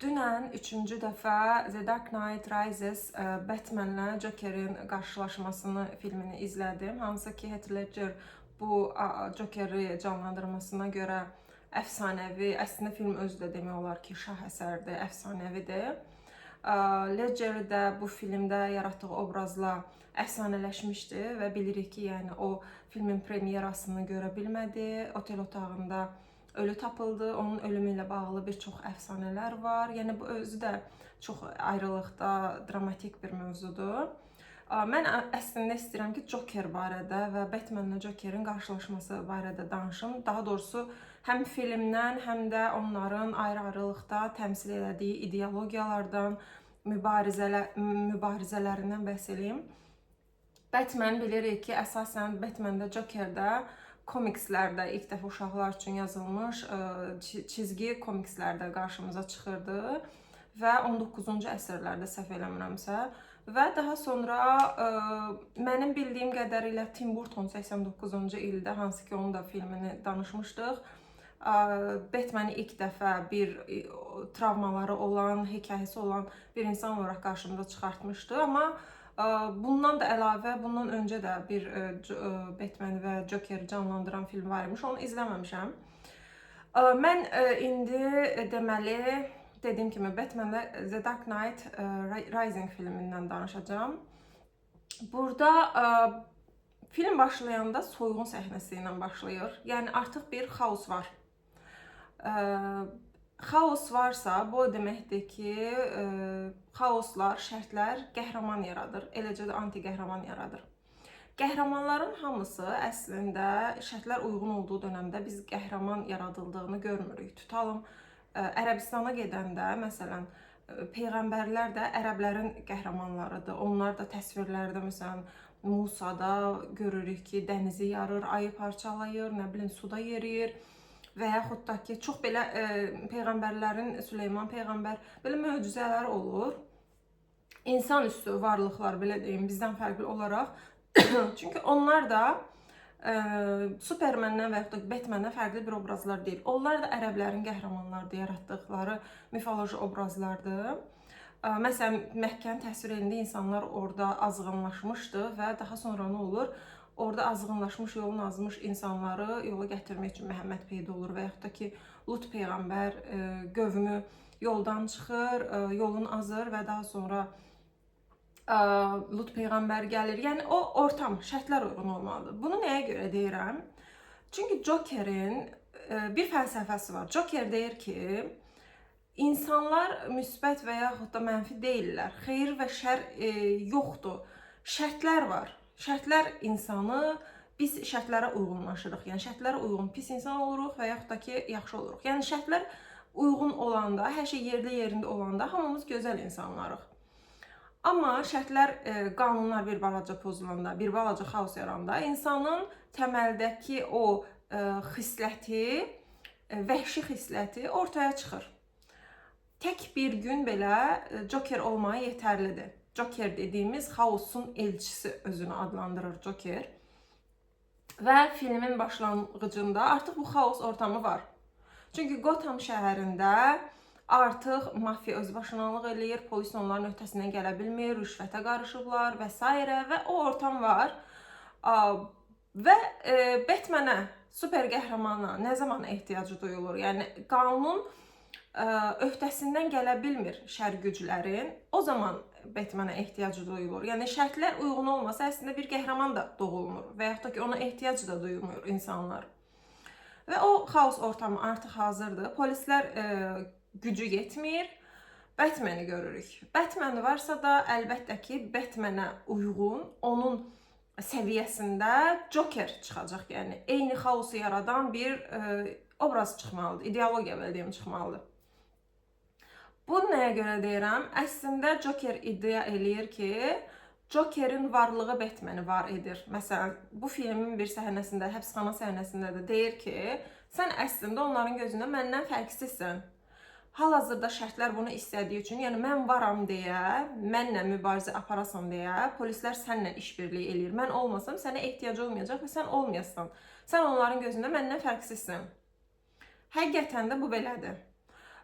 Dünən üçüncü dəfə The Dark Knight Rises Batmanlə Jokerin qarşılaşmasını filmini izlədim. Hansı ki, Heath Ledger bu Jokeri canlandırmasına görə əfsanəvi, əslində film özü də demək olar ki, şah əsərdir, əfsanəvidir. Ledger də bu filmdə yaratdığı obrazla əfsanələşmişdi və bilirik ki, yəni o filmin premyerasını görə bilmədi. Otel otağında ölü tapıldı. Onun ölümü ilə bağlı bir çox əfsanələr var. Yəni bu özü də çox ayrılıqda dramatik bir mövzudur. Mən əslində istəyirəm ki, Joker barədə və Batmanla Jokerin qarşılaşması barədə danışım. Daha doğrusu həm filmdən, həm də onların ayrı-ayrılıqda təmsil elədiyi ideologiyalardan, mübarizələrindən bəhs edeyim. Batman bilirik ki, əsasən Batman'da, Joker'da komikslərdə ilk dəfə uşaqlar üçün yazılmış çizgi komikslərdə qarşımıza çıxırdı və 19-cu əsrlərdə səhv eləmirəmsə və daha sonra mənim bildiyim qədərilə Tim Burton 89-cu ildə, hansı ki onun da filmini danışmışdıq, Batman'i ilk dəfə bir travmaları olan, hekayəsi olan bir insan olaraq qarşımıza çıxartmışdı. Amma bundan da əlavə, bundan öncə də bir Batman və Jokeri canlandıran film var imiş, onu izləməmişəm. Mən indi deməli, dediyim kimi Batman və The Dark Knight Rising filmindən danışacağım. Burada film başlayanda soyğun səhnəsi ilə başlayır. Yəni artıq bir xaos var. Xaos varsa, bu deməkdir ki, xaoslar, şərtlər qəhrəman yaradır, eləcə də anti-qəhrəman yaradır. Qəhrəmanların hamısı əslində şərtlər uyğun olduğu dönəmdə biz qəhrəman yaradıldığını görmürük. Tutalım, Ərəbistana gedəndə, məsələn, peyğəmbərlər də ərəblərin qəhrəmanlarıdır. Onlar da təsvirlərdə, məsələn, Musada görürük ki, dənizi yarır, ayı parçalayır, nə bilim, suda yeriyir. Və yaxud da ki, çox belə peyğəmbərlərin, Süleyman peyğəmbər belə möcüzələr olur. İnsanüstü varlıqlar, belə deyim, bizdən fərqli olaraq. Çünki onlar da Superman'dən və yaxud da Batman'dən fərqli bir obrazlar deyil. Onlar da ərəblərin qəhrəmanlardır, yaratdıqları mifoloji obrazlardır. Məsələn, Məkkəni təsvir edində insanlar orada azğınlaşmışdı və daha sonra nə olur? Orada azğınlaşmış, yolun azmış insanları yola gətirmək üçün Məhəmməd peyda olur və yaxud da ki, Lut peyğəmbər qövmü yoldan çıxır, yolun azır və daha sonra Lut peyğəmbər gəlir. Yəni o ortam, şərtlər uyğun olmalıdır. Bunu nəyə görə deyirəm? Çünki Jokerin bir fəlsəfəsi var. Joker deyir ki, insanlar müsbət və yaxud da mənfi deyirlər. Xeyir və şər yoxdur. Şərtlər var. Şərtlər insanı, biz şərtlərə uyğunlaşırıq. Yəni şərtlərə uyğun pis insan oluruq və yaxud da ki, yaxşı oluruq. Yəni şərtlər uyğun olanda, hər şey yerində olanda hamımız gözəl insanlarıq. Amma şərtlər, qanunlar bir balaca pozulanda, bir balaca xaos yaranda insanın təməldəki o xisləti, vəhşi xisləti ortaya çıxır. Tək bir gün belə Joker olmaya yetərlidir. Joker dediyimiz xaosun elçisi özünü adlandırır Joker. Və filmin başlanğıcında artıq bu xaos ortamı var. Çünki Gotham şəhərində artıq mafiya özbaşınalıq eləyir, polis onların öhdəsindən gələ bilmir, rüşvətə qarışıblar və s. və o ortam var. Və Batmanə, super qəhrəmana nə zaman ehtiyacı duyulur? Yəni qanun öhdəsindən gələ bilmir şər güclərin, o zaman Batman'a ehtiyacı duyulur. Yəni şərtlər uyğun olmasa əslində bir qəhrəman da doğulmur və yaxud da ki, ona ehtiyac da duyulmuyor insanlar. Və o xaos ortamı artıq hazırdır. Polislər gücü yetmir. Batman'i görürük. Batman varsa da əlbəttə ki, Batman'a uyğun, onun səviyyəsində Joker çıxacaq. Yəni eyni xaosu yaradan bir obraz çıxmalıdır, ideologiya bildiyim çıxmalıdır. Bunu nəyə görə deyirəm? Əslində Joker iddia eləyir ki, Jokerin varlığı Batman'i var edir. Məsələn, bu filmin bir səhnəsində, həbsxana səhnəsində də deyir ki, sən əslində onların gözündə məndən fərqsizsən. Hal-hazırda şərtlər bunu istədiyi üçün, yəni mən varam deyə, mənlə mübarizə aparasan deyə, polislər sənlə işbirliyi eləyir. Mən olmasam sənə ehtiyacı olmayacaq və sən olmayasan. Sən onların gözündə məndən fərqsizsən. Həqiqətən də bu belədir.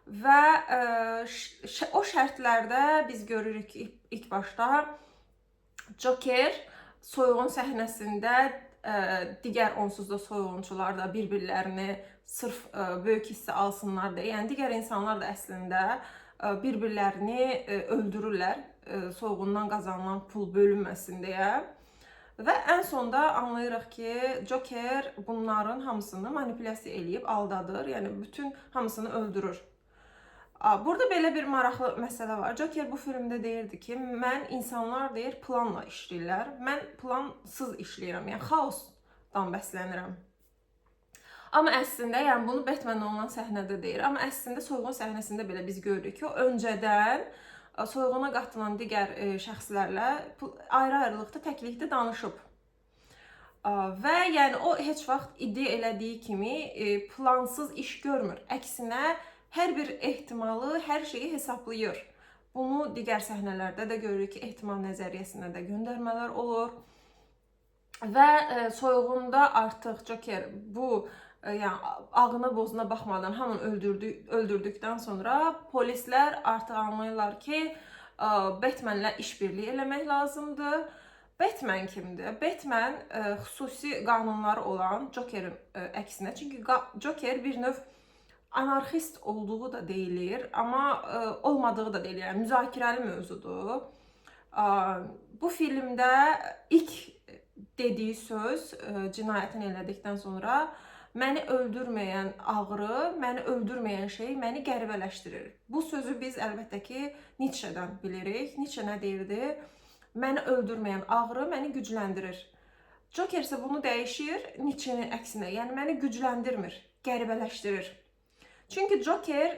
və o şərtlərdə biz görürük ki, ilk başda Joker soyğun səhnəsində digər onsuz da soyğunçular da bir-birlərini sırf böyük hissə alsınlar deyə, yəni digər insanlar da əslində bir-birlərini öldürürlər soyğundan qazanılan pul bölünməsin deyə. Və ən sonda anlayırıq ki, Joker bunların hamısını manipulyasiya eləyib, aldadır, yəni bütün hamısını öldürür. Burada belə bir maraqlı məsələ var. Joker bu filmdə deyirdi ki, mən insanlar deyir planla işləyirlər, mən plansız işləyirəm, yəni xaosdan bəslənirəm. Amma əslində, yəni bunu Batman-la olan səhnədə deyir, amma əslində soyğun səhnəsində belə biz görürük ki, o öncədən soyğuna qatılan digər şəxslərlə ayrı-ayrılıqda təklikdə danışıb. Və yəni o heç vaxt iddia elədiyi kimi plansız iş görmür. Əksinə hər bir ehtimalı, hər şeyi hesablayır. Bunu digər səhnələrdə də görürük ki, ehtimal nəzəriyyəsinə də göndərmələr olur. Və soyğunda artıq Joker bu yəni ağına bozuna baxmadan hamını öldürdükdən sonra polislər artıq anlayırlar ki, Batmanlə işbirliyi eləmək lazımdır. Batman kimdir? Batman xüsusi qanunları olan Jokerin əksinə, çünki Joker bir növ anarxist olduğu da deyilir, amma olmadığı da deyilir. Yəni müzakirəli mövzudur. Bu filmdə ilk dediyi söz cinayətini elədikdən sonra məni öldürməyən ağrı, məni öldürməyən şey məni qəribələşdirir. Bu sözü biz əlbəttə ki Nietzsche'dən bilirik. Nietzsche nə deyirdi? Məni öldürməyən ağrı məni gücləndirir. Joker isə bunu dəyişir Nietzsche'nin əksinə. Yəni məni gücləndirmir, qəribələşdirir. Çünki Joker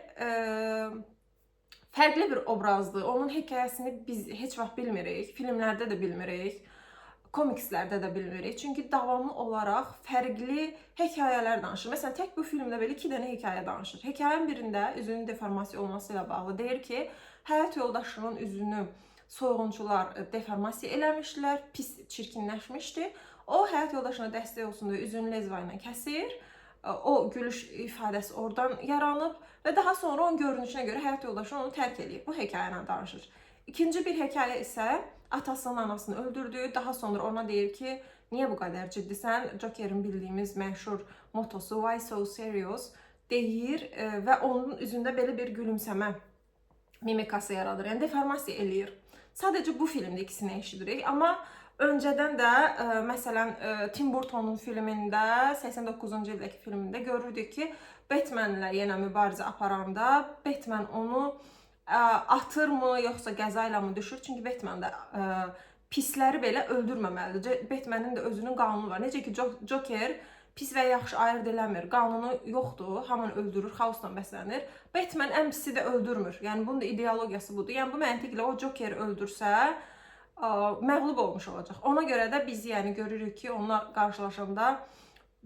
fərqli bir obrazdır. Onun hekayəsini biz heç vaxt bilmirik. Filmlərdə də bilmirik. Komikslərdə də bilmirik. Çünki davamlı olaraq fərqli hekayələr danışır. Məsələn, tək bu filmdə belə 2 dənə hekayə danışır. Hekayənin birində üzünün deformasiya olması ilə bağlı deyir ki, həyat yoldaşının üzünü soyğunçular deformasiya eləmişlər, pis, çirkinləşmişdi. O, həyat yoldaşına dəstək olsun deyə üzünü lezva ilə kəsir. O gülüş ifadəsi oradan yaranıb və daha sonra onun görünüşünə görə həyat yoldaşı onu tərk edib. Bu hekayəni danışır. İkinci bir hekayə isə atasının anasını öldürdü. Daha sonra ona deyir ki, niyə bu qədər ciddisən? Joker'in bildiyimiz məşhur motosu Why so serious deyir və onun üzündə belə bir gülümsəmə mimikası yaradır. Yəni deformasiya eləyir. Sadəcə bu filmdə ikisini eşidirik, amma öncədən də məsələn Tim Burton'un filmində 89-cu ildəki filmində görürdük ki, Batman'lə yenə mübarizə aparanda Batman onu atırmı, yoxsa qəza ilə mi düşür? Çünki Batman da pisləri belə öldürməməlidir. Batman'ın da özünün qanunu var. Necə ki Joker pis və yaxşı ayırd eləmir. Qanunu yoxdur, hamını öldürür, xaosdan bəslənir. Batman ən pisi də öldürmür. Yəni bunun da ideologiyası budur. Yəni bu məntiqlə o Joker öldürsə məğlub olmuş olacaq. Ona görə də biz yəni görürük ki, onunla qarşılaşanda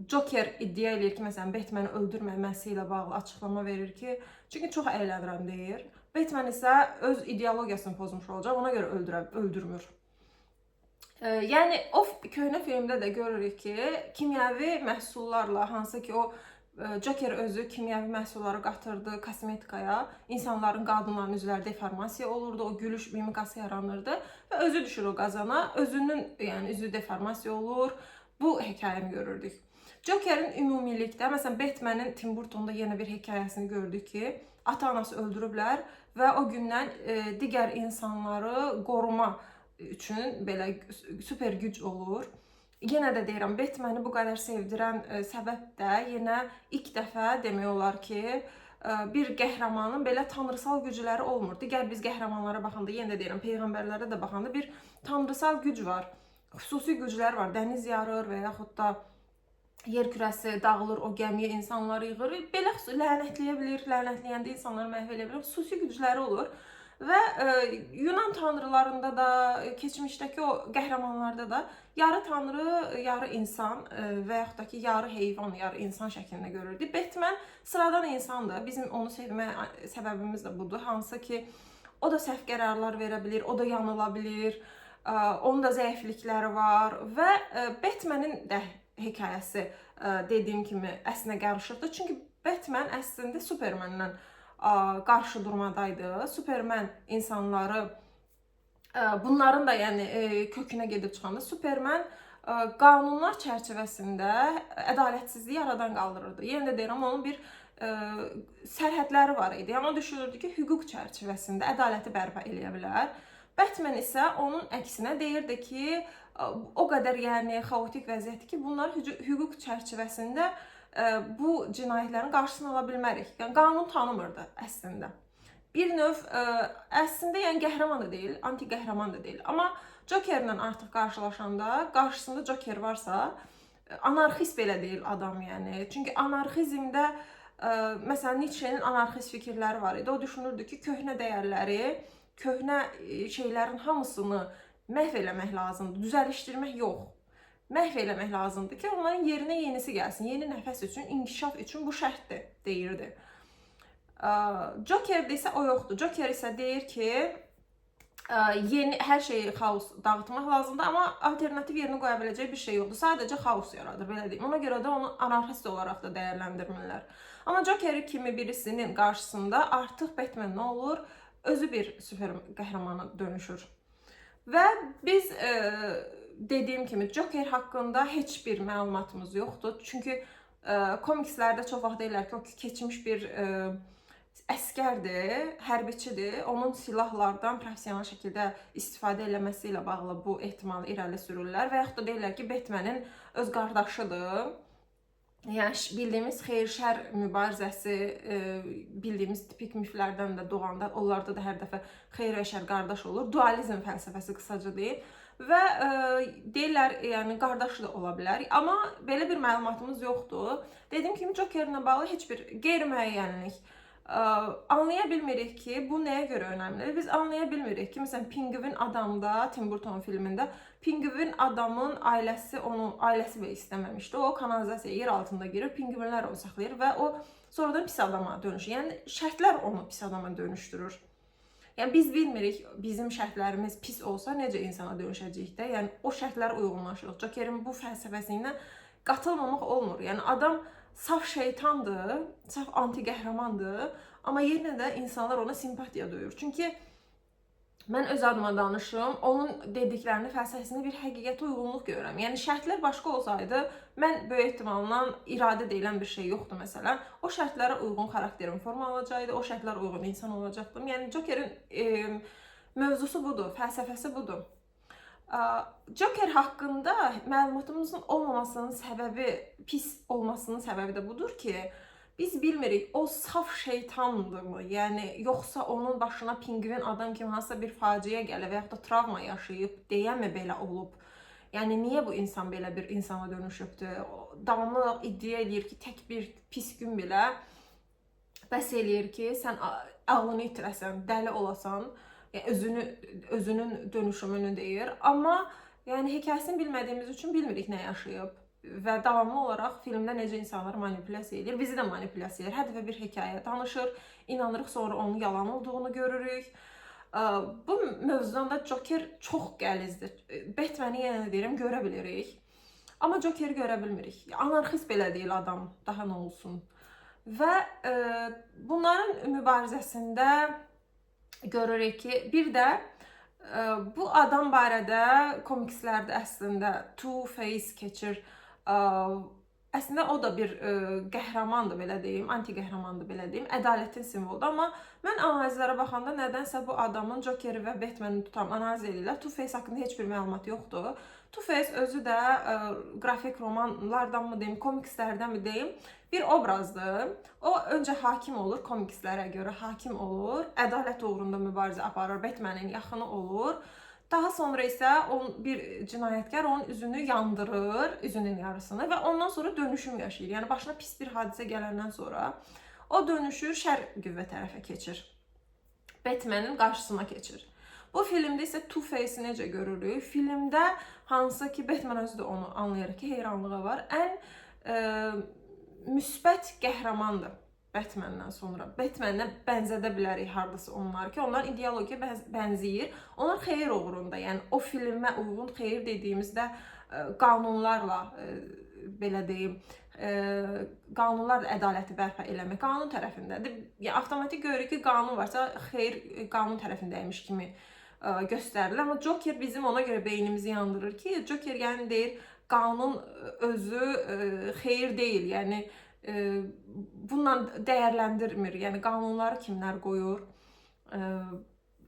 Joker iddia edir ki, məsələn, Batman'ı öldürməməsi ilə bağlı açıqlama verir ki, çünki çox əylənirəm deyir. Batman isə öz ideologiyasını pozmuş olacaq, ona görə öldürmür. Yəni o köhnə filmdə də görürük ki, kimyəvi məhsullarla, hansı ki o Joker özü kimyəvi məhsulları qatırdı kosmetikaya, insanların, qadınların üzvləri deformasiya olurdu, o gülüş mimikası yaranırdı və özü düşür o qazana, özünün yəni üzü deformasiya olur. Bu hekayəni görürdük. Joker'in ümumilikdə, məsələn, Batman'in Tim Burton'da yenə bir hekayəsini gördük ki, ata-anası öldürüblər və o gündən digər insanları qoruma üçün belə süper güc olur. Yenə də deyirəm, Batman'i bu qədər sevdirən səbəb də yenə ilk dəfə demək olar ki, bir qəhrəmanın belə tanrısal gücləri olmur. Digər biz qəhrəmanlara baxanda, yenə də deyirəm, peyğəmbərlərə də baxanda bir tanrısal güc var. Xüsusi güclər var. Dəniz yarır və yaxud da yer kürəsi dağılır, o gəmiyə insanları yığır. Belə lənətləyə bilir, lənətləyəndə insanları məhv edə bilir. Xüsusi gücləri olur. Və Yunan tanrılarında da, keçmişdəki o qəhrəmanlarda da yarı tanrı, yarı insan və yaxud da ki, yarı heyvan, yarı insan şəklində görürdük. Batman sıradan insandır. Bizim onu sevmə səbəbimiz də budur. Hansı ki, o da səhv qərarlar verə bilir, o da yanıla bilir, onun da zəiflikləri var və Batman'in də hekayəsi dediyim kimi əslinə qarışıqdır. Çünki Batman əslində Superman'dan qarşı durmadaydı. Superman insanları bunların da yəni kökünə gedib çıxanda Superman qanunlar çərçivəsində ədalətsizliyi aradan qaldırırdı. Yenə də deyirəm, onun bir sərhədləri var idi. Yəni o düşünürdü ki, hüquq çərçivəsində ədaləti bərpa eləyə bilər. Batman isə onun əksinə deyirdi ki, o qədər yəni xaotik vəziyyətdir ki, bunlar hüquq çərçivəsində bu cinayətlərin qarşısını ala bilmərik. Yəni qanun tanımırdı əslində. Bir növ əslində yəni qəhrəman da deyil, anti qəhrəman da deyil. Amma Jokerlə artıq qarşılaşanda, qarşısında Joker varsa, anarxist belə deyil adam yəni. Çünki anarxizmdə məsələn Nietzsche'nin anarxist fikirləri var idi. O düşünürdü ki, köhnə dəyərləri, köhnə şeylərin hamısını məhv eləmək lazımdır, düzəlişdirmək yox. Məhv eləmək lazımdır ki, onların yerinə yenisi gəlsin, yeni nəfəs üçün, inkişaf üçün bu şərtdir, deyirdi. Joker'də isə o yoxdur. Joker isə deyir ki, yeni hər şeyi xaos dağıtmaq lazımdır, amma alternativ yerinə qoya biləcək bir şey yoxdur. Sadəcə xaos yaradır, belə deyim. Ona görə də onu anarxist olaraq da dəyərləndirmirlər. Amma Joker kimi birisinin qarşısında artıq Batman nə olur? Özü bir süper qəhrəmana dönüşür. Və biz dediyim kimi Joker haqqında heç bir məlumatımız yoxdur. Çünki komikslərdə çox vaxt deyirlər ki, o keçmiş bir əskərdir, hərbiçidir. Onun silahlardan professional şəkildə istifadə eləməsi ilə bağlı bu ehtimalı irəli sürürlər. Və yaxud da deyirlər ki, Batman'in öz qardaşıdır. Yəni bildiyimiz xeyir-şər mübarizəsi, bildiyimiz tipik miflərdən də doğanda, onlarda da hər dəfə xeyir və şər qardaş olur. Dualizm fəlsəfəsi qısaca deyil. Və deyirlər, yəni qardaşı da ola bilər. Amma belə bir məlumatımız yoxdur. Dediyim kimi Joker'lə bağlı heç bir qeyri-müəyyənlik anlaya bilmirik ki, bu nəyə görə önəmlidir? Biz anlaya bilmirik ki, məsələn, Pingvin Adamda, Tim Burton filmində Pingvin adamın ailəsi onu belə istəməmişdi. O kanalizasiya yer altında girir, pingvinlər onu saxlayır və o sonradan pis adama dönüşür. Yəni şərtlər onu pis adama dönüşdürür. Yəni biz bilmirik, bizim şərtlərimiz pis olsa necə insana dönüşəcəyik də. Yəni o şərtlərə uyğunlaşırıq. Joker'in bu fəlsəfəsinə qatılmamaq olmur. Yəni adam saf şeytandır, saf anti-qəhrəmandır, amma yenə də insanlar ona simpatiya duyur. Çünki mən öz adıma danışım, onun dediklərini, fəlsəfəsində bir həqiqətə uyğunluq görürəm. Yəni şərtlər başqa olsaydı, mən böyük ehtimalla iradə deyilən bir şey yoxdur məsələn. O şərtlərə uyğun xarakterim forma alacaqdı, o şərtlərə uyğun insan olacaqdım. Yəni Joker'in mövzusu budur, fəlsəfəsi budur. Joker haqqında məlumatımızın olmamasının səbəbi, pis olmasının səbəbi də budur ki, biz bilmirik o saf şeytandırmı? Yəni yoxsa onun başına pingvin adam kimi hansısa bir faciə gəlir və yaxud da travma yaşayıb deyəmi belə olub? Yəni niyə bu insan belə bir insana dönüşübdür? Davamlı iddia edir ki, tək bir pis gün belə bəs eləyir ki, sən ağlını itirəsən, dəli olasan. Yəni özünün dönüşümünü deyir. Amma yəni hekayəsini bilmədiyimiz üçün bilmirik nə yaşayıb və davamlı olaraq filmdə necə insanlar manipulyasiya edir, bizi də manipulyasiya edir. Hər dəfə bir hekayə danışır, inanırıq, sonra onun yalan olduğunu görürük. Bu mövzudan da Joker çox qəlizdir. Batman'i yenə deyirəm, görə bilirik. Amma Joker'i görə bilmirik. Anarxist belə deyil adam, daha nə olsun. Və bunların mübarizəsində görürük ki, bir də bu adam barədə komikslərdə əslində Two-Face keçir. Əslində o da bir qəhrəmandır, belə deyim, anti-qəhrəmandır, belə deyim, ədalətin simvoludur. Amma mən analizlərə baxanda nədənsə bu adamın Joker'i və Batman'i tutam analiz edirlər. Two-Face haqqında heç bir məlumat yoxdur. Two-Face özü də qrafik romanlardanmı deyim, komikslərdənmi deyim, bir obrazdır. O öncə hakim olur, komikslərə görə hakim olur, ədalət uğrunda mübarizə aparır, Batman'in yaxını olur. Daha sonra isə bir cinayətkar onun üzünü yandırır, üzünün yarısını və ondan sonra dönüşüm yaşayır. Yəni başına pis bir hadisə gələndən sonra o dönüşür, şər qüvvə tərəfə keçir. Batman'in qarşısına keçir. Bu filmdə isə Two-Face'i necə görürük? Filmdə hansı ki Batman özü də onu anlayır ki, heyranlığı var. Ən müsbət qəhrəmandır Batman'dan sonra. Batman'ə bənzədə bilərik hardasa onlar ki, onlar ideologiya bənzəyir. Onlar xeyir uğrunda, yəni o filmə uyğun xeyir dediyimizdə qanunlarla belə deyim, qanunlar da ədaləti bərpa eləmək qanun tərəfindədir. Yəni avtomatik görürük ki, qanun varsa xeyir qanun tərəfindəymiş kimi göstərilir. Amma Joker bizim ona görə beynimizi yandırır ki, Joker yəni deyir qanun özü xeyir deyil. Yəni bununla dəyərləndirmir. Yəni qanunları kimlər qoyur?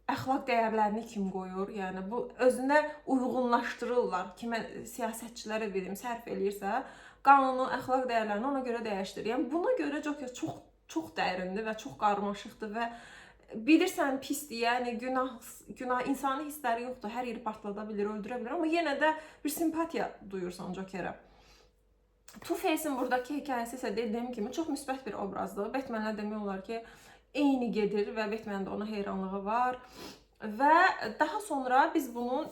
Əxlaq dəyərlərini kim qoyur? Yəni bu özünə uyğunlaşdırırlar. Kimə siyasətçilərə bilim sərf eləyirsə, qanunu, əxlaq dəyərlərini ona görə dəyişdirir. Yəni buna görə Joker çox dərindir və çox qarmaşıqdır və bilirsən pisdir. Yəni günah insani hissləri yoxdur. Hər yeri partlada bilir, öldürə bilər, amma yenə də bir simpatiya duyursan Jokerə. Two-Face'in buradakı hekayəsi isə dediyim kimi çox müsbət bir obrazdır. Batmanlə demək olar ki, eyni gedir və Batman'da ona heyranlığı var. Və daha sonra biz bunun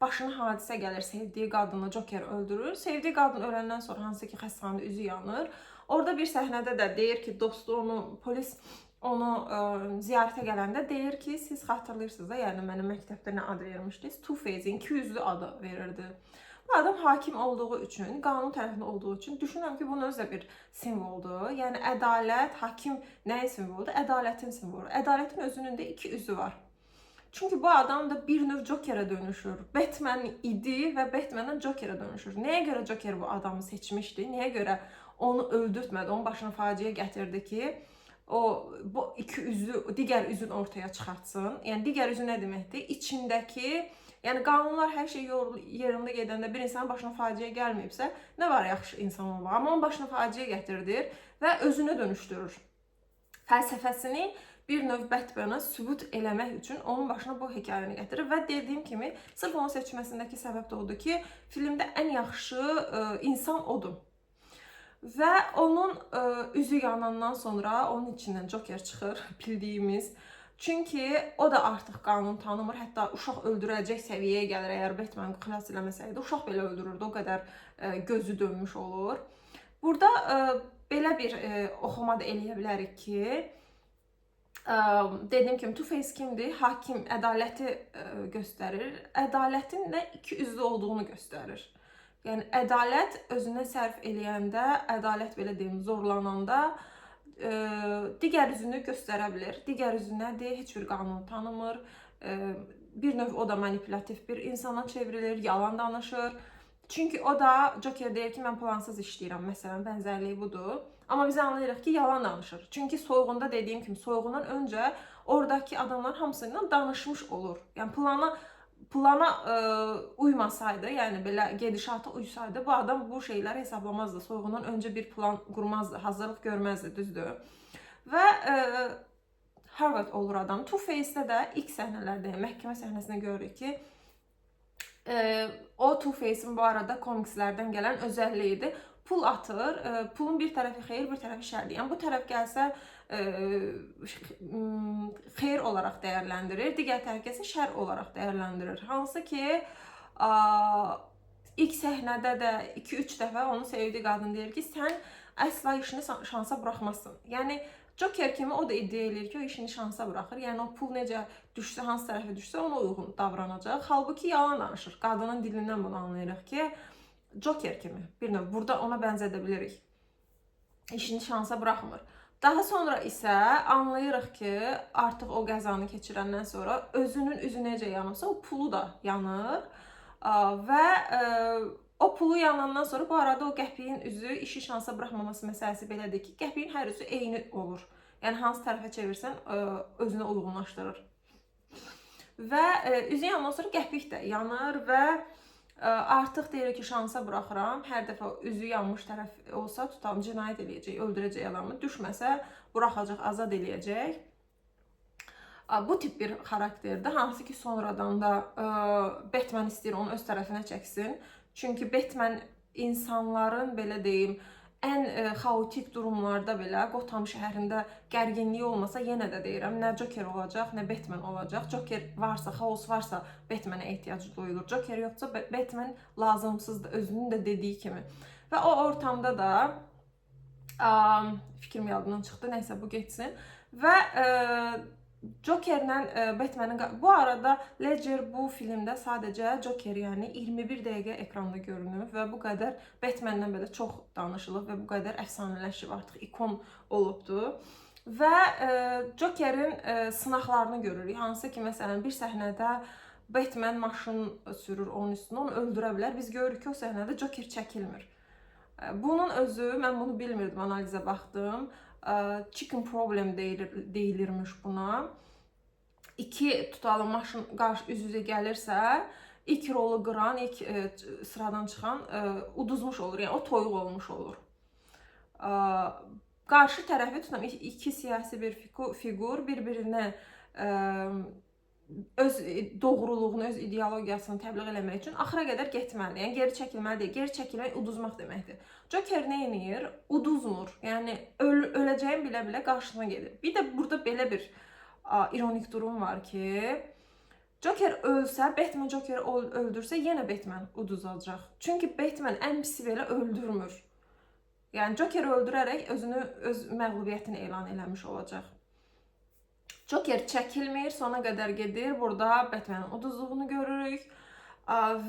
başına hadisə gəlir. Sevdiyi qadını Joker öldürür. Sevdiyi qadın öləndən sonra hansı ki xəstəxanada üzü yanır. Orada bir səhnədə də deyir ki, dostu polis onu ziyarətə gələndə deyir ki, siz xatırlayırsınız da, yəni mənə məktəbdə nə ad vermişdiniz? Two-Face'in 200'lü adı verirdi. Bu adam hakim olduğu üçün, qanun tərəfində olduğu üçün düşünürəm ki, bunun özü də bir simvoldur. Yəni ədalət, hakim nəyin simvoludur? Ədalətin simvoludur. Ədalətin özünün də iki üzü var. Çünki bu adam da bir növ Jokerə dönüşür. Batman idi və Batman'dan Jokerə dönüşür. Nəyə görə Joker bu adamı seçmişdi? Nəyə görə onu öldürtmədi, onun başına faciə gətirdi ki, bu iki üzü, digər üzün ortaya çıxartsın. Yəni digər üzü nə deməkdir? İçindəki, yəni qanunlar hər şey yerində gedəndə bir insanın başına faciə gəlməyibsə, nə var yaxşı insan olmaq? Amma onun başına faciə gətirdir və özünü dönüşdürür. Fəlsəfəsini bir növ Batman'a sübut eləmək üçün onun başına bu hekayəni gətirir və dediyim kimi, sırf onun seçməsindəki səbəb də odur ki, filmdə ən yaxşı insan odur. Və onun üzü yanandan sonra onun içindən Joker çıxır, bildiyimiz. Çünki o da artıq qanun tanımır, hətta uşaq öldürəcək səviyyəyə gəlir. Əgər Batman xilas eləməsəydi, uşaq belə öldürürdü, o qədər gözü dönmüş olur. Burada belə bir oxuma da eləyə bilərik ki, dediyim kimi Two-Face kimdir? Hakim ədaləti göstərir. Ədalətin də iki üzlü olduğunu göstərir. Yəni ədalət özünə sərf eləyəndə, ədalət belə deyim, zorlananda digər üzünü göstərə bilər. Digər üzü nədir? Heç bir qanunu tanımır. Bir növ o da manipulativ bir insana çevrilir, yalan danışır. Çünki o da Joker deyir ki, mən plansız işləyirəm, məsələn, bənzərliyi budur. Amma biz anlayırıq ki, yalan danışır. Çünki soyğunda dediyim kimi, soyğundan öncə oradakı adamlar hamısıyla danışmış olur. Yəni plana uymasaydı, yəni belə gedişata uysaydı, bu adam bu şeyləri hesablamazdı. Soyğundan öncə bir plan qurmazdı, hazırlıq görməzdi, düzdür. Və Harvard olur adam. Two-Face'də də ilk səhnələrdə, məhkəmə səhnəsində görürük ki, o Two-Face'in bu arada komikslərdən gələn özəlliyidir. Pul atır, pulun bir tərəfi xeyir, bir tərəfi şərdir. Yəni bu tərəf gəlsə xeyir olaraq dəyərləndirir, digər tərəf gəlsə şər olaraq dəyərləndirir. Hansı ki, ilk səhnədə də 2-3 dəfə onun sevdiyi qadın deyir ki, sən əsla işini şansa buraxmazsın. Yəni Joker kimi o da iddia edir ki, o işini şansa buraxır. Yəni o pul necə düşsə, hansı tərəfə düşsə ona uyğun davranacaq. Halbuki yalan danışır. Qadının dilindən bunu anlayırıq ki, Joker kimi bir növ burada ona bənzədə bilirik. İşini şansa buraxmır. Daha sonra isə anlayırıq ki, artıq o qəzanı keçirəndən sonra özünün üzü necə yanırsa, o pulu da yanır. Və o pulu yanandan sonra bu arada o qəpiyin üzü işi şansa buraxmaması məsələsi belədir ki, qəpiyin hər üzü eyni olur. Yəni hansı tərəfə çevirsən özünə uyğunlaşdırır. Və üzü yanandan sonra qəpik də yanır və artıq deyir ki, şansa buraxıram. Hər dəfə üzü yanmış tərəf olsa tutalım, cinayət eləyəcək, öldürəcək adamı. Düşməsə buraxacaq, azad eləyəcək. Bu tip bir xarakterdir. Hansı ki, sonradan da Batman istəyir onu öz tərəfinə çəksin. Çünki Batman insanların, belə deyim, ən xaotik durumlarda belə Gotham şəhərində gərginliyi olmasa, yenə də deyirəm, nə Joker olacaq, nə Batman olacaq. Joker varsa, xaos varsa Batmanə ehtiyacı duyulur. Joker yoxsa Batman lazımsızdır, özünün də dediyi kimi. Və o ortamda da fikrim yadımdan çıxdı, nəysə bu getsin. Və Jokerlə Batman'in bu arada Ledger bu filmdə sadəcə Joker, yəni 21 dəqiqə ekranda görünüb və bu qədər Batman'dən belə çox danışılıb və bu qədər əfsanələşib, artıq ikon olubdu. Və Jokerin sınaqlarını görürük. Hansı ki, məsələn, bir səhnədə Batman maşın sürür onun üstünə, onu öldürə bilər. Biz görürük ki, o səhnədə Joker çəkilmir. Bunun özü, mən bunu bilmirdim, analizə baxdım. Chicken problem deyilirmiş buna. İki tutalım maşın qarşı üz-üzə gəlirsə, ilk rolu qıran, ilk sıradan çıxan uduzmuş olur. Yəni o toyuq olmuş olur. Qarşı tərəfi tutam iki siyasi bir fiqur bir-birinə öz doğruluğunu, öz ideologiyasını təbliğ eləmək üçün axıra qədər getməlidir. Yəni geri çəkilməli deyil. Geri çəkilmək uduzmaq deməkdir. Joker nə edir? Uduzmur. Yəni öləcəyin bilə-bilə qarşısına gedir. Bir də burada belə bir ironik durum var ki, Joker ölsə, Batman Jokeri öldürsə, yenə Batman uduzacaq. Çünki Batman ən pisi belə öldürmür. Yəni Jokeri öldürərək özünü, öz məğlubiyyətini elan eləmiş olacaq. Joker çəkilmir, sona qədər gedir. Burada Batman'ın uduzluğunu görürük.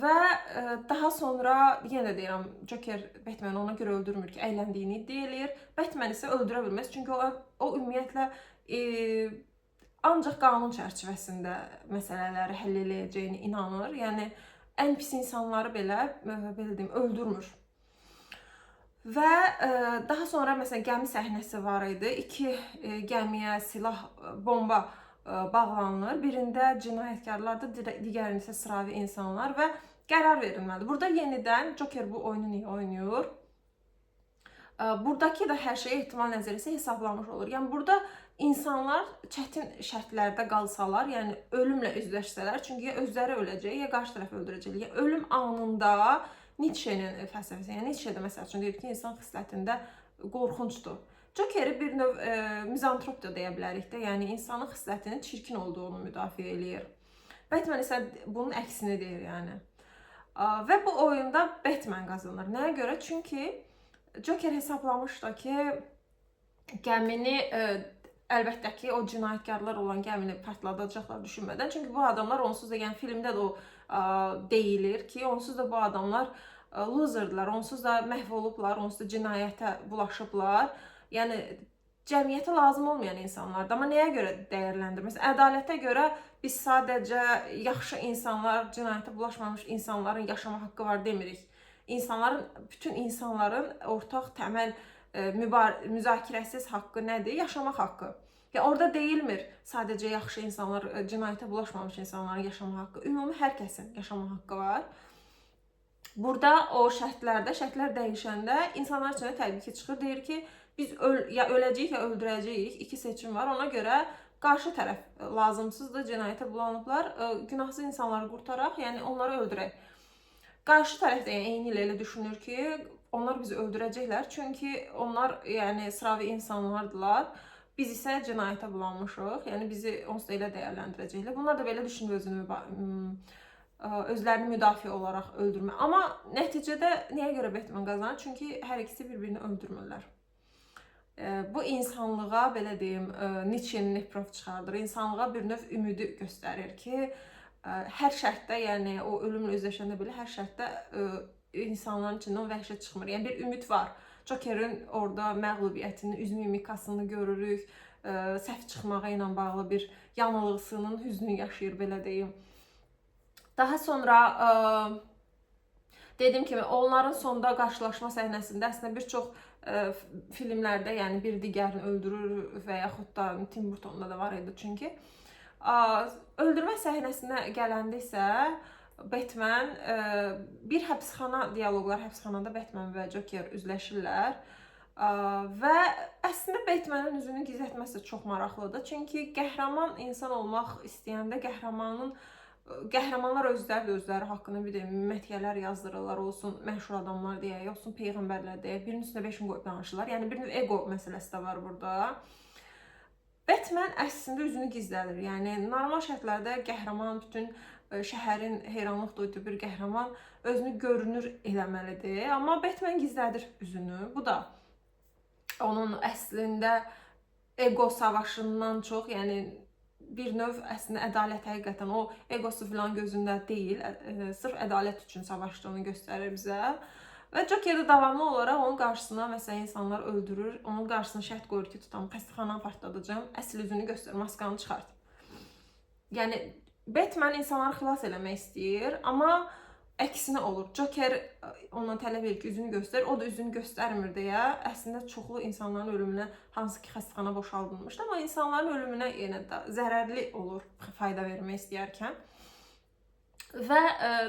Və daha sonra yenə deyirəm, Joker Batman'ı ona görə öldürmür ki, əyləndiyini iddia eləyir. Batman isə öldürə bilməz. Çünki o ümumiyyətlə ancaq qanun çərçivəsində məsələləri həll eləyəcəyini inanır. Yəni ən pis insanları belə deyim, öldürmür. Və daha sonra məsələn gəmi səhnəsi var idi. İki gəmiyə silah, bomba bağlanılır. Birində cinayətkarlardır, digərində isə sıravi insanlar və qərar verilməlidir. Burada yenidən Joker bu oyunu niyə oynayır? Buradakı da hər şey ehtimal nəzəriyyəsi hesablanmış olur. Yəni burada insanlar çətin şərtlərdə qalsalar, yəni ölümlə üzləşsələr, çünki ya özləri öləcək, ya qarşı tərəf öldürəcək. Yəni ölüm anında Nietzsche'nin fəlsəfəsi, yəni Nietzsche də məsəl üçün deyir ki, insan xislətində qorxuncdur. Jokeri bir növ mizantrop da deyə bilərik də, yəni insanın xislətinin çirkin olduğunu müdafiə eləyir. Batman isə bunun əksini deyir, yəni. Və bu oyunda Batman qazanır. Nəyə görə? Çünki Joker hesablamışdı ki, gəmini əlbəttə ki, o cinayətkarlar olan gəmini partladacaqlar düşünmədən. Çünki bu adamlar onsuz da, yəni filmdə də o deyilir ki, onsuz da bu adamlar loserdılar, onsuz da məhv olublar, onsuz da cinayətə bulaşıblar. Yəni cəmiyyətə lazım olmayan insanlardır. Amma nəyə görə dəyərləndirir? Məsələn, ədalətə görə biz sadəcə yaxşı insanlar, cinayətə bulaşmamış insanların yaşama haqqı var demirik. Bütün insanların ortaq təməl müzakirəsiz haqqı nədir? Yaşamaq haqqı. Yəni orada deyilmir sadəcə yaxşı insanlar, cinayətə bulaşmamış insanların yaşama haqqı. Ümumi hər kəsin yaşama haqqı var. Burada o şərtlər dəyişəndə insanlar üçün təbii ki çıxır, deyir ki, biz ya öləcəyik, ya öldürəcəyik. İki seçim var. Ona görə qarşı tərəf lazımsızdır, cinayətə bulanıblar. Günahsız insanları qurtaraq, yəni onları öldürək. Qarşı tərəf də eyni ilə elə düşünür ki, onlar bizi öldürəcəklər. Çünki onlar yəni sıravi insanlardılar. Biz isə cinayətə bulanmışıq. Yəni bizi onsuz da elə dəyərləndirəcəklər. Bunlar da belə düşünür, özlərini müdafiə olaraq öldürmə. Amma nəticədə nəyə görə Batman qazanır? Çünki hər ikisi bir-birini öldürmürlər. Bu insanlığa, belə deyim, Nietzsche'nin Neprov çıxardır. İnsanlığa bir növ ümidi göstərir ki, hər şərtdə, yəni o ölümlə üzləşəndə belə hər şərtdə insanların içindən vəhşət çıxmır. Yəni bir ümid var. Joker'in orada məğlubiyyətini, üz mimikasını görürük. Səhv çıxmağı ilə bağlı bir yanılğısının hüznünü yaşayır, belə deyim. Daha sonra dediyim kimi onların sonda qarşılaşma səhnəsində əslində bir çox filmlərdə, yəni bir digərini öldürür və yaxud da Tim Burton'da da var idi çünki. Öldürmə səhnesinə gələndə isə Batman bir həbsxana dialoqlar, həbsxanada Batman və Joker üzləşirlər. Və əslində Batman'ın üzünü gizlətməsi çox maraqlıdır. Çünki qəhrəman insan olmaq istəyəndə qəhrəmanlar özləri haqqında bir də məthiyələr yazdırırlar, olsun məşhur adamlar deyək, olsun peyğəmbərlər deyək, birinin üstünə 5 qoyub danışırlar. Yəni bir növ ego məsələsi də var burada. Batman əslində üzünü gizlədir. Yəni normal şərtlərdə qəhrəman, bütün şəhərin heyranlıq duyduğu bir qəhrəman özünü görünür eləməlidir. Amma Batman gizlədir üzünü. Bu da onun əslində ego savaşından çox, yəni bir növ əslində ədalət həqiqətən o egosu filan gözündə deyil, sırf ədalət üçün savaşdığını göstərir bizə. Və Joker də davamlı olaraq onun qarşısına məsələn insanlar öldürür, onun qarşısına şərt qoyur ki, tutam, xəstəxananı partladacağam, əsl üzünü göstər, maskanı çıxart. Yəni Batman insanları xilas eləmək istəyir, amma əksinə olur. Joker ondan tələb edir ki, üzünü göstər, o da üzünü göstərmir deyə əslində çoxlu insanların ölümünə hansı ki xəstəxana boşaldılmışdı, amma insanların ölümünə yenə də zərərli olur fayda vermək istəyərkən. Və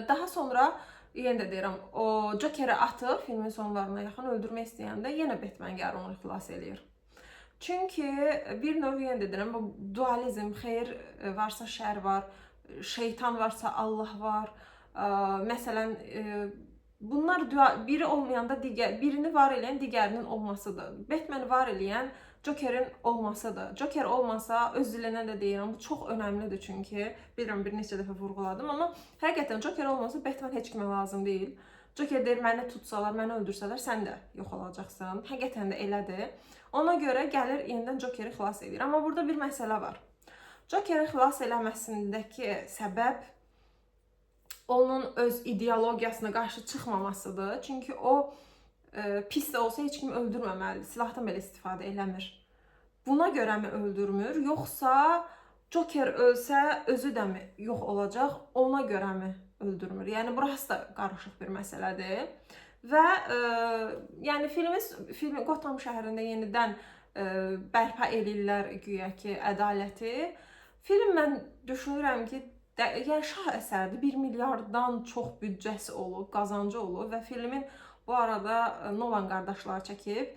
daha sonra yenə də deyirəm, o Joker'i atıb filmin sonlarına yaxın öldürmək istəyəndə yenə Batman gəlir onu xilas eləyir. Çünki bir növ yenə də deyirəm, bu dualizm, xeyir varsa şər var, şeytan varsa Allah var. Məsələn, bunlar biri olmayanda birini var eləyən digərinin olmasıdır. Batman'i var eləyən Joker'in olmasıdır. Joker olmasa, öz dilinə də deyirəm, bu çox önəmlidir çünki. Bilirəm, bir neçə dəfə vurğuladım, amma həqiqətən Joker olmasa Batman heç kimə lazım deyil. Joker deyir, məni tutsalar, məni öldürsələr, sən də yox olacaqsan. Həqiqətən də elədir. Ona görə gəlir, yenidən Joker'i xilas edir. Amma burada bir məsələ var. Joker'i xilas eləməsindəki səbəb onun öz ideologiyasına qarşı çıxmamasıdır. Çünki o pis də olsa heç kimi öldürməməlidir. Silahdan belə istifadə eləmir. Buna görəmi öldürmür, yoxsa Joker ölsə özü də mi yox olacaq, ona görəmi öldürmür? Yəni burası da qarışıq bir məsələdir. Və yəni film Gotham şəhərində yenidən bərpa edirlər güya ki ədaləti. Film mən düşünürəm ki, yəni şah əsərdir. 1 milyarddan çox büdcəsi olub, qazancı olub və filmin bu arada Nolan qardaşlar çəkib.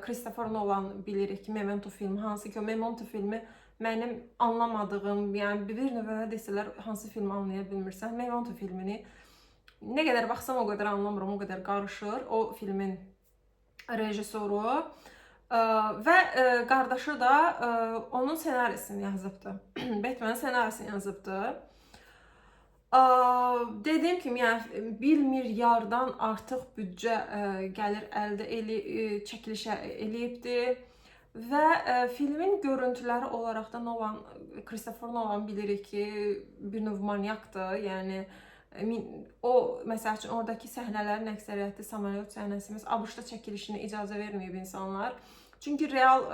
Christopher Nolan bilirik ki, Memento filmi, hansı ki o Memento filmi mənim anlamadığım, yəni bir növə desələr hansı filmi anlaya bilmirsən, Memento filmini nə qədər baxsam o qədər anlamıram, o qədər qarışır. O filmin rejissoru və qardaşı da onun ssenarisini yazıbdı. Batman'ın ssenarisini yazıbdı. Dediyim kimi, yəni 1 milyardan artıq büdcə gəlir əldə çəkiliş eləyibdi və filmin görüntüləri olaraq da Christopher Nolan bilirik ki, bir növ manyakdır. Yəni o məsəl üçün oradakı səhnələrin əksəriyyəti samolyot səhnəsimiz ABŞ-da çəkilişinə icazə verməyib insanlar. Çünki real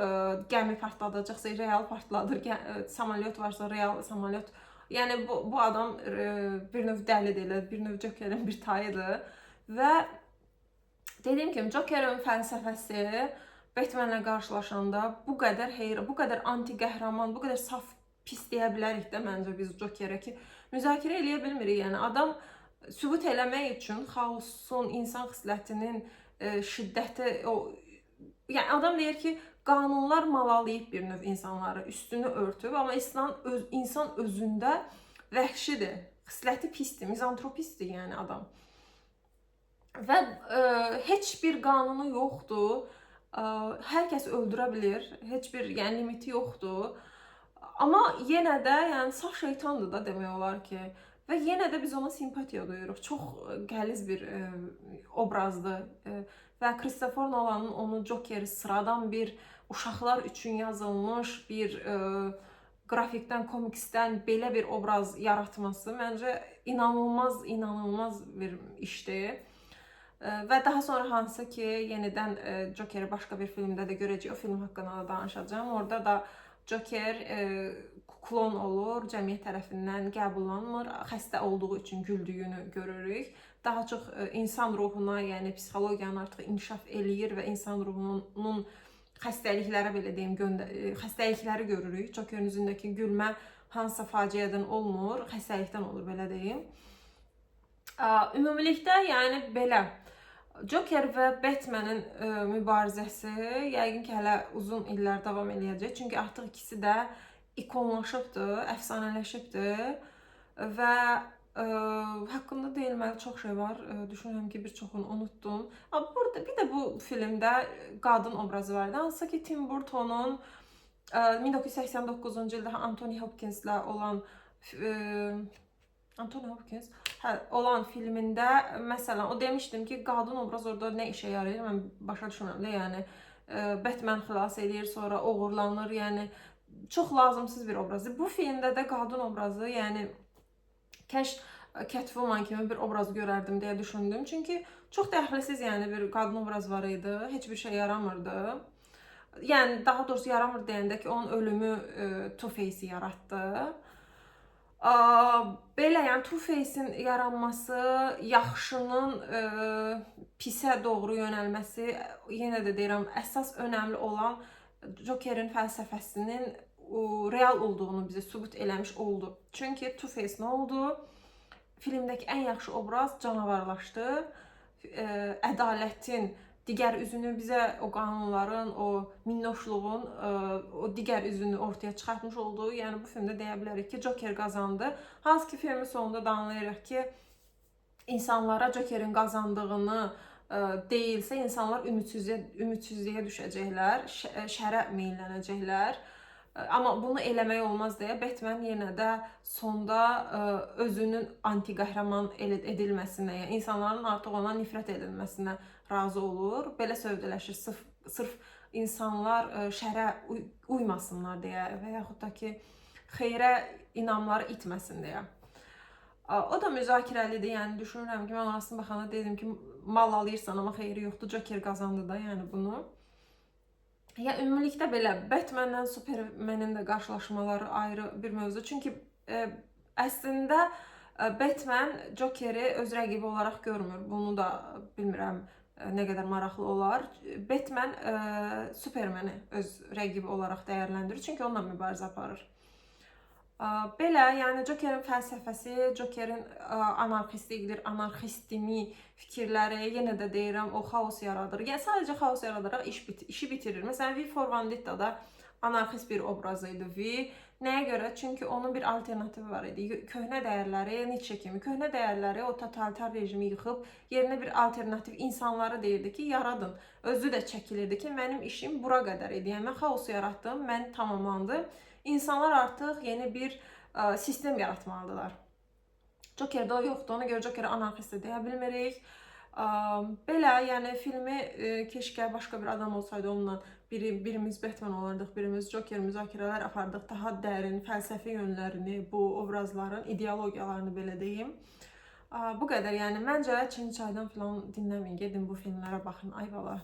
gəmi partladacaqsa real partladır, samolyot varsa real samolyot. Yəni bu adam bir növ dəlidir, bir növ Joker'in bir tayıdır. Və dediyim kimi Joker'in fəlsəfəsi Batman'la qarşılaşanda bu qədər bu qədər anti-qəhrəman, bu qədər saf pis deyə bilərik də məncə biz Joker'ə ki, müzakirə eləyə bilmirik. Yəni adam sübut eləmək üçün xaosun, insan xislətinin şiddəti, yəni adam deyir ki, qanunlar malalayıb bir növ insanları, üstünü örtüb, amma insan özündə vəhşidir, xisləti pisdir, mizantropistdir yəni adam. Və heç bir qanunu yoxdur, hər kəs öldürə bilir, heç bir yəni limiti yoxdur. Amma yenə də yəni saf şeytandır da demək olar ki. Və yenə də biz ona simpatiya duyuruq. Çox qəliz bir obrazdır. Və Christopher Nolan'ın onu Joker'i sıradan bir uşaqlar üçün yazılmış bir qrafikdən, komiksdən belə bir obraz yaratması məncə inanılmaz bir işdir. Və daha sonra hansı ki, yenidən Joker'i başqa bir filmdə də görəcəyik, o film haqqında da danışacağım. Orada da Joker klon olur, cəmiyyət tərəfindən qəbullanmır, xəstə olduğu üçün güldüyünü görürük. Daha çox insan ruhuna, yəni psixologiyanı artıq inkişaf eləyir və insan ruhunun xəstəliklərə belə deyim, xəstəlikləri görürük. Joker'in üzündəki gülmə hansısa faciədən olmur, xəstəlikdən olur belə deyim. Ümumilikdə yəni belə Joker və Batman'ın mübarizəsi yəqin ki, hələ uzun illər davam eləyəcək. Çünki artıq ikisi də ikonlaşıbdır, əfsanələşibdir və haqqında deyilməli çox şey var. Düşünürəm ki, bir çoxunu unutdum. Burada bir də bu filmdə qadın obrazı var idi. Hansı ki, Tim Burton'un 1989-cu ildə Anthony Hopkins'lə olan filmində məsələn o demişdim ki, qadın obraz orada nə işə yarayır? Mən başa düşürəm də, yəni Batman xilas edir, sonra oğurlanır, yəni çox lazımsız bir obrazdır. Bu filmdə də qadın obrazı, yəni kəş Catwoman kimi bir obraz görərdim deyə düşündüm. Çünki çox dəxilsiz, yəni bir qadın obraz var idi. Heç bir şey yaramırdı. Yəni daha doğrusu yaramır deyəndə ki, onun ölümü Two-Face yaratdı. Belə, yəni Two-Face'in yaranması, yaxşının pisə doğru yönəlməsi, yenə də deyirəm, əsas önəmli olan Jokerin fəlsəfəsinin real olduğunu bizə sübut eləmiş oldu. Çünki Two-Face nə oldu? Filmdəki ən yaxşı obraz canavarlaşdı. Ədalətin digər üzünü bizə, o qanunların, o minnoşluğun o digər üzünü ortaya çıxartmış oldu. Yəni bu filmdə deyə bilərik ki, Joker qazandı. Hansı ki filmin sonunda da anlayırıq ki, insanlara Jokerin qazandığını deyilsə, insanlar ümidsizliyə düşəcəklər, şərə meyllənəcəklər. Amma bunu eləmək olmaz deyə Batman yenə də sonda özünün anti-qəhrəman edilməsinə, yəni insanların artıq ona nifrət edilməsinə razı olur. Belə sövdələşir, sırf insanlar şərə uymasınlar deyə və yaxud da ki, xeyrə inamları itməsin deyə. O da müzakirəlidir, yəni düşünürəm ki, mən orasına baxanda dedim ki, mal alırsan, amma xeyri yoxdur, Joker qazandı da, yəni bunu. Ya ümumilikdə belə Batmanlə Supermanin də qarşılaşmaları ayrı bir mövzu. Çünki əslində Batman Jokeri öz rəqibi olaraq görmür. Bunu da bilmirəm nə qədər maraqlı olar. Batman Supermani öz rəqibi olaraq dəyərləndirir. Çünki onunla mübarizə aparır. Belə, yəni Jokerin fəlsəfəsi, Jokerin anarxistlikdir, anarxistimi fikirləri, yenə də deyirəm, o xaos yaradır. Yəni sadəcə xaos yaradaraq işi bitirir. Məsələn, V for Vendetta-da anarxist bir obraz idi V. Nəyə görə? Çünki onun bir alternativi var idi. Köhnə dəyərləri, Nietzsche kimi köhnə dəyərləri, o totalitar rejimi yıxıb, yerinə bir alternativ insanları deyirdi ki, yaradın. Özü də çəkilirdi ki, mənim işim bura qədər idi. Yəni mən xaosu yaratdım, mən tamamlandı. İnsanlar artıq yeni bir sistem yaratmalıdırlar. Joker'də o yoxdur. Ona görə Joker'i anarxist deyə bilmirik. Belə, yəni filmi keşkə başqa bir adam olsaydı, onunla birimiz Batman olardıq, birimiz Joker, müzakirələr apardıq, daha dərin fəlsəfi yönlərini, bu obrazların ideologiyalarını belə deyim. Bu qədər, yəni məncə Çin çaydan filan dinləməyin, gedin bu filmlərə baxın, ay bala.